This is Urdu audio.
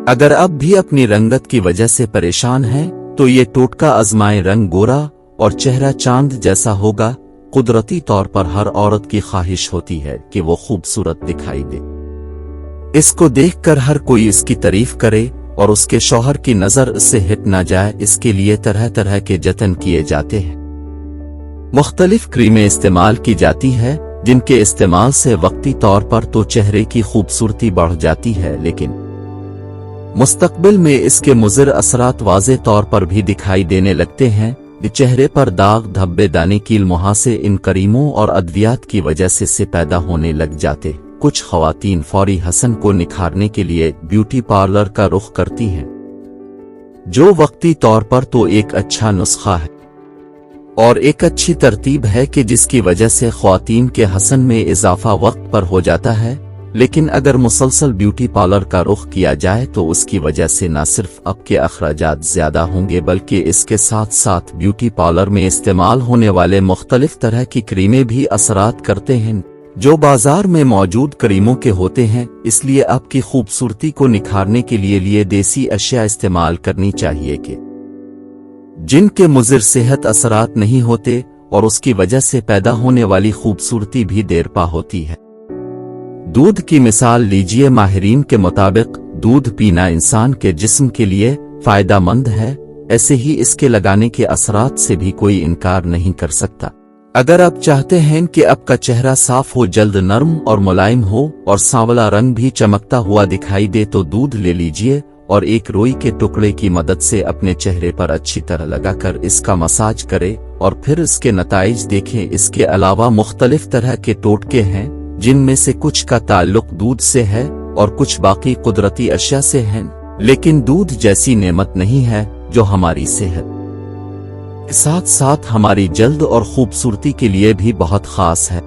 اگر اب بھی اپنی رنگت کی وجہ سے پریشان ہیں تو یہ ٹوٹکا آزمائیں۔ رنگ گورا اور چہرہ چاند جیسا ہوگا۔ قدرتی طور پر ہر عورت کی خواہش ہوتی ہے کہ وہ خوبصورت دکھائی دے، اس کو دیکھ کر ہر کوئی اس کی تعریف کرے اور اس کے شوہر کی نظر اس سے ہٹ نہ جائے۔ اس کے لیے طرح طرح کے جتن کیے جاتے ہیں۔ مختلف کریمیں استعمال کی جاتی ہے جن کے استعمال سے وقتی طور پر تو چہرے کی خوبصورتی بڑھ جاتی ہے، لیکن مستقبل میں اس کے مضر اثرات واضح طور پر بھی دکھائی دینے لگتے ہیں۔ چہرے پر داغ، دھبے، دانے، کیل مہاسے ان کریموں اور ادویات کی وجہ سے پیدا ہونے لگ جاتے۔ کچھ خواتین فوری حسن کو نکھارنے کے لیے بیوٹی پارلر کا رخ کرتی ہیں، جو وقتی طور پر تو ایک اچھا نسخہ ہے اور ایک اچھی ترتیب ہے کہ جس کی وجہ سے خواتین کے حسن میں اضافہ وقت پر ہو جاتا ہے، لیکن اگر مسلسل بیوٹی پارلر کا رخ کیا جائے تو اس کی وجہ سے نہ صرف اب کے اخراجات زیادہ ہوں گے بلکہ اس کے ساتھ ساتھ بیوٹی پارلر میں استعمال ہونے والے مختلف طرح کی کریمیں بھی اثرات کرتے ہیں جو بازار میں موجود کریموں کے ہوتے ہیں۔ اس لیے آپ کی خوبصورتی کو نکھارنے کے لیے دیسی اشیاء استعمال کرنی چاہیے کہ جن کے مضر صحت اثرات نہیں ہوتے اور اس کی وجہ سے پیدا ہونے والی خوبصورتی بھی دیر پا ہوتی ہے۔ دودھ کی مثال لیجئے۔ ماہرین کے مطابق دودھ پینا انسان کے جسم کے لیے فائدہ مند ہے، ایسے ہی اس کے لگانے کے اثرات سے بھی کوئی انکار نہیں کر سکتا۔ اگر آپ چاہتے ہیں کہ آپ کا چہرہ صاف ہو، جلد نرم اور ملائم ہو اور سانولا رنگ بھی چمکتا ہوا دکھائی دے تو دودھ لے لیجئے اور ایک روئی کے ٹکڑے کی مدد سے اپنے چہرے پر اچھی طرح لگا کر اس کا مساج کرے اور پھر اس کے نتائج دیکھیں۔ اس کے علاوہ مختلف طرح کے ٹوٹکے ہیں جن میں سے کچھ کا تعلق دودھ سے ہے اور کچھ باقی قدرتی اشیاء سے ہیں، لیکن دودھ جیسی نعمت نہیں ہے جو ہماری صحت کے ساتھ ساتھ ہماری جلد اور خوبصورتی کے لیے بھی بہت خاص ہے۔